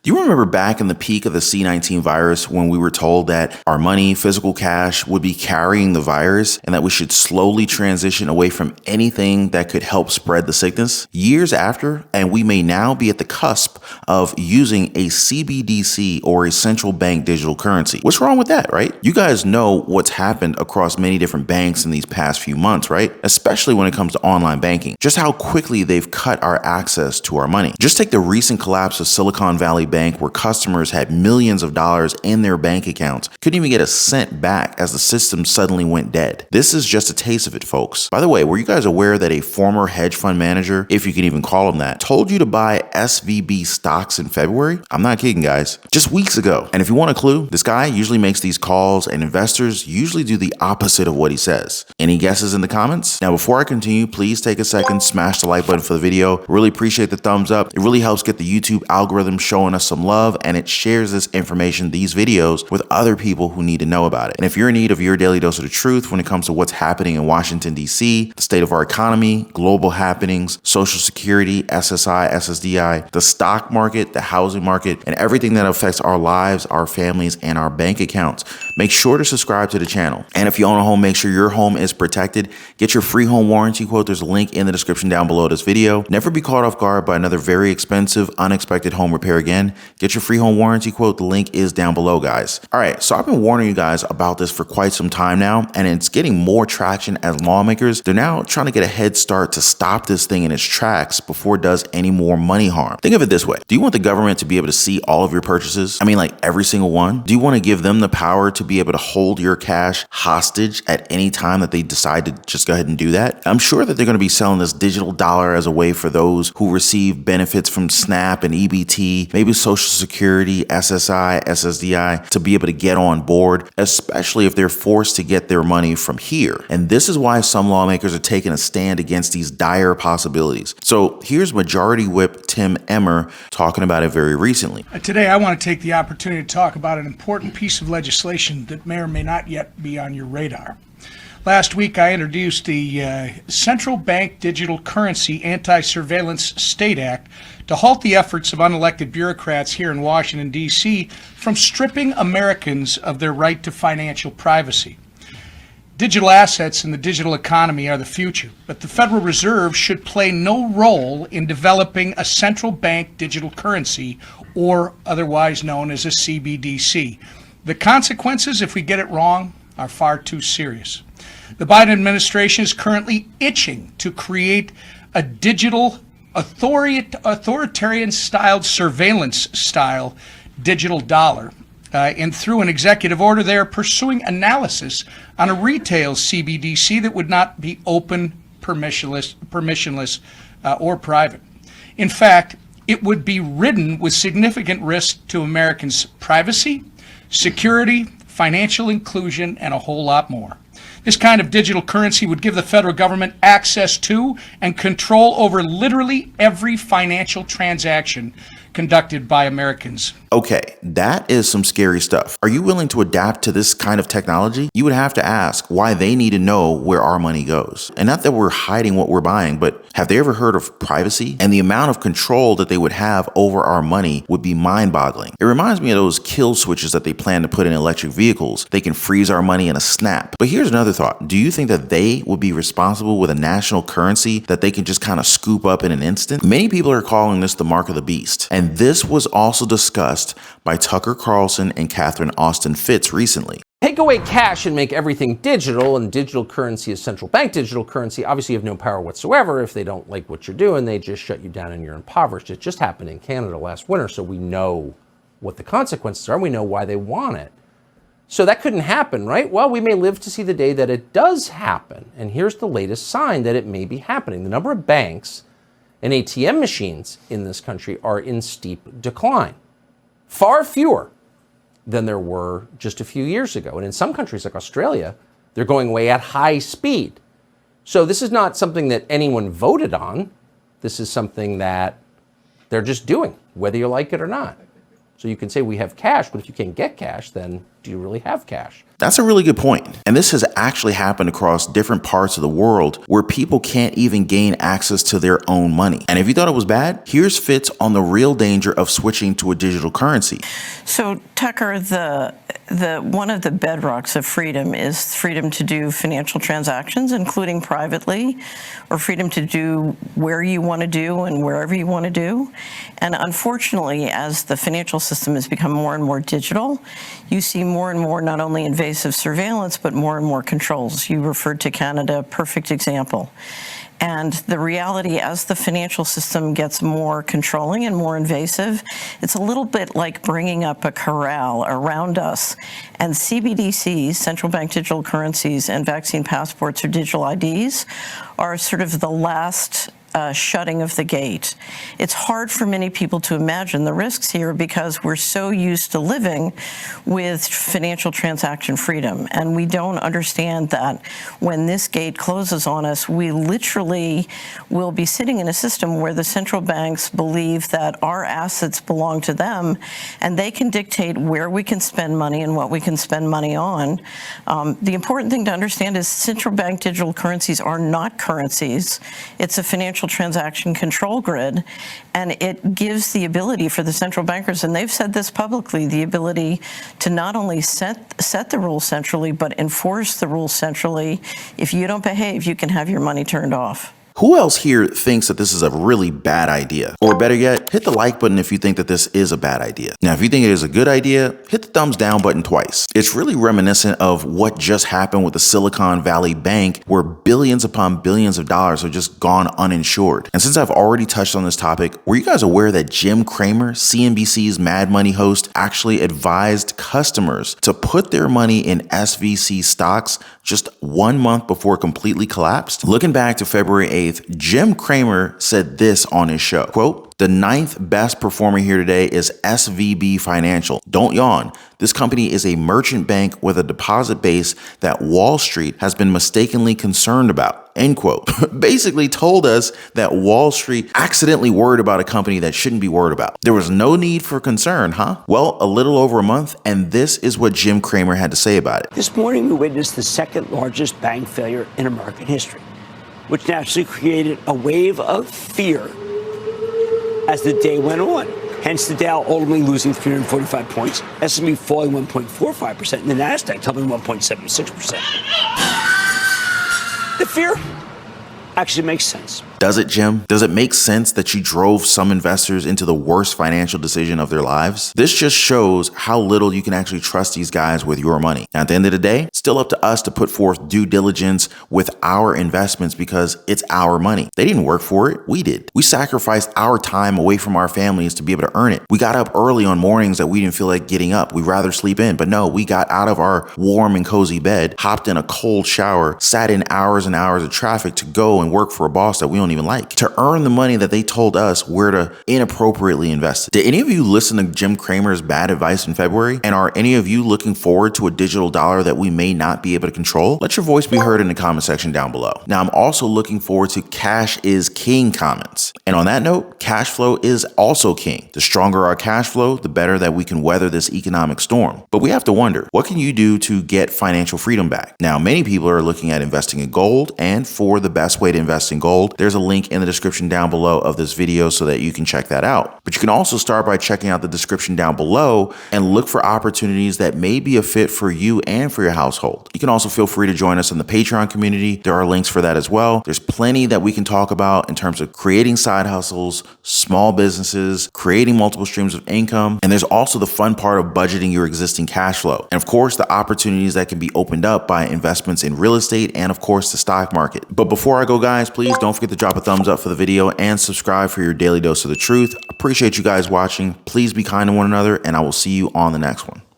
You remember back in the peak of the C-19 virus when we were told that our money, physical cash, would be carrying the virus and that we should slowly transition away from anything that could help spread the sickness? Years after, and we may now be at the cusp of using a CBDC or a central bank digital currency. What's wrong with that, right? You guys know what's happened across many different banks in these past few months, right? Especially when it comes to online banking. Just how quickly they've cut our access to our money. Just take the recent collapse of Silicon Valley Bank, where customers had millions of dollars in their bank accounts, couldn't even get a cent back as the system suddenly went dead. This is just a taste of it, folks. By the way, were you guys aware that a former hedge fund manager, if you can even call him that, told you to buy SVB stocks in February? I'm not kidding, guys. Just weeks ago. And if you want a clue, this guy usually makes these calls and investors usually do the opposite of what he says. Any guesses in the comments? Now, before I continue, please take a second, smash the like button for the video. Really appreciate the thumbs up. It really helps get the YouTube algorithm showing us some love, and it shares this information, these videos, with other people who need to know about it. And if you're in need of your daily dose of the truth when it comes to what's happening in Washington, D.C., the state of our economy, global happenings, Social Security, SSI, SSDI, the stock market, the housing market, and everything that affects our lives, our families, and our bank accounts, make sure to subscribe to the channel. And if you own a home, make sure your home is protected. Get your free home warranty quote. There's a link in the description down below this video. Never be caught off guard by another very expensive, unexpected home repair again. Get your free home warranty quote. The link is down below, guys. All right, so I've been warning you guys about this for quite some time now, and it's getting more traction as lawmakers. They're now trying to get a head start to stop this thing in its tracks before it does any more money harm. Think of it this way. Do you want the government to be able to see all of your purchases? I mean, like every single one? Do you want to give them the power to be able to hold your cash hostage at any time that they decide to just go ahead and do that? I'm sure that they're going to be selling this digital dollar as a way for those who receive benefits from SNAP and EBT, maybe Social Security, SSI, SSDI, to be able to get on board, especially if they're forced to get their money from here. And this is why some lawmakers are taking a stand against these dire possibilities. So here's Majority Whip Tim Emmer talking about it very recently. Today, I want to take the opportunity to talk about an important piece of legislation that may or may not yet be on your radar. Last week, I introduced the Central Bank Digital Currency Anti-Surveillance State Act to halt the efforts of unelected bureaucrats here in Washington, D.C. from stripping Americans of their right to financial privacy. Digital assets in the digital economy are the future, but the Federal Reserve should play no role in developing a central bank digital currency, or otherwise known as a CBDC. The consequences, if we get it wrong, are far too serious. The Biden administration is currently itching to create a digital authoritarian-styled surveillance-style digital dollar. And through an executive order, they are pursuing analysis on a retail CBDC that would not be open, permissionless, or private. In fact, it would be ridden with significant risk to Americans' privacy, security, financial inclusion, and a whole lot more. This kind of digital currency would give the federal government access to and control over literally every financial transaction conducted by Americans. Okay, that is some scary stuff. Are you willing to adapt to this kind of technology? You would have to ask why they need to know where our money goes. And not that we're hiding what we're buying, but have they ever heard of privacy? And the amount of control that they would have over our money would be mind-boggling. It reminds me of those kill switches that they plan to put in electric vehicles. They can freeze our money in a snap. But here's another thought. Do you think that they would be responsible with a national currency that they can just kind of scoop up in an instant? Many people are calling this the mark of the beast. And this was also discussed by Tucker Carlson and Catherine Austin Fitts recently. Take away cash and make everything digital, and digital currency is central bank digital currency. Obviously, you have no power whatsoever. If they don't like what you're doing, they just shut you down and you're impoverished. It just happened in Canada last winter, so we know what the consequences are. We know why they want it. So that couldn't happen, right? Well, we may live to see the day that it does happen. And here's the latest sign that it may be happening. The number of banks and ATM machines in this country are in steep decline. Far fewer than there were just a few years ago. And in some countries like Australia, they're going away at high speed. So this is not something that anyone voted on. This is something that they're just doing, whether you like it or not. So you can say we have cash, but if you can't get cash, then do you really have cash? That's a really good point. And this has actually happened across different parts of the world where people can't even gain access to their own money. And if you thought it was bad, here's Fitz on the real danger of switching to a digital currency. So, Tucker, the one of the bedrocks of freedom is freedom to do financial transactions, including privately, or freedom to do where you want to do and wherever you want to do. And unfortunately, as the financial system has become more and more digital, you see more and more not only invasive surveillance, but more and more controls. You referred to Canada, perfect example. And the reality, as the financial system gets more controlling and more invasive, it's a little bit like bringing up a corral around us. And CBDCs, central bank digital currencies, and vaccine passports or digital IDs are sort of the last shutting of the gate. It's hard for many people to imagine the risks here because we're so used to living with financial transaction freedom, and we don't understand that when this gate closes on us, we literally will be sitting in a system where the central banks believe that our assets belong to them, and they can dictate where we can spend money and what we can spend money on. The important thing to understand is central bank digital currencies are not currencies. It's a financial transaction control grid, and it gives the ability for the central bankers, and they've said this publicly, the ability to not only set the rules centrally, but enforce the rules centrally. If you don't behave, you can have your money turned off. Who else here thinks that this is a really bad idea? Or better yet, hit the like button if you think that this is a bad idea. Now, if you think it is a good idea, hit the thumbs down button twice. It's really reminiscent of what just happened with the Silicon Valley Bank, where billions upon billions of dollars are just gone uninsured. And since I've already touched on this topic, were you guys aware that Jim Cramer, CNBC's Mad Money host, actually advised customers to put their money in SVC stocks just 1 month before it completely collapsed? Looking back to February 8th, Jim Cramer said this on his show, quote, "The 9th best performer here today is SVB Financial. Don't yawn. This company is a merchant bank with a deposit base that Wall Street has been mistakenly concerned about." End quote. Basically told us that Wall Street accidentally worried about a company that shouldn't be worried about. There was no need for concern, huh? Well, a little over a month, and this is what Jim Cramer had to say about it. This morning, we witnessed the second largest bank failure in American history, which naturally created a wave of fear as the day went on. Hence the Dow ultimately losing 345 points, S&P falling 1.45%, and the NASDAQ tumbling 1.76%. The fear actually makes sense. Does it, Jim? Does it make sense that you drove some investors into the worst financial decision of their lives? This just shows how little you can actually trust these guys with your money. Now, at the end of the day, it's still up to us to put forth due diligence with our investments because it's our money. They didn't work for it. We did. We sacrificed our time away from our families to be able to earn it. We got up early on mornings that we didn't feel like getting up. We'd rather sleep in. But no, we got out of our warm and cozy bed, hopped in a cold shower, sat in hours and hours of traffic to go and work for a boss that we don't even like, to earn the money that they told us where to inappropriately invest. Did any of you listen to Jim Cramer's bad advice in February? And are any of you looking forward to a digital dollar that we may not be able to control? Let your voice be heard in the comment section down below. Now, I'm also looking forward to cash is king comments. And on that note, cash flow is also king. The stronger our cash flow, the better that we can weather this economic storm. But we have to wonder, what can you do to get financial freedom back? Now, many people are looking at investing in gold, and for the best way to invest in gold, there's a link in the description down below of this video so that you can check that out. But you can also start by checking out the description down below and look for opportunities that may be a fit for you and for your household. You can also feel free to join us in the Patreon community. There are links for that as well. There's plenty that we can talk about in terms of creating side hustles, small businesses, creating multiple streams of income. And there's also the fun part of budgeting your existing cash flow. And of course, the opportunities that can be opened up by investments in real estate and of course the stock market. But before I go, guys, please don't forget to drop a thumbs up for the video and subscribe for your daily dose of the truth. Appreciate you guys watching. Please be kind to one another, and I will see you on the next one.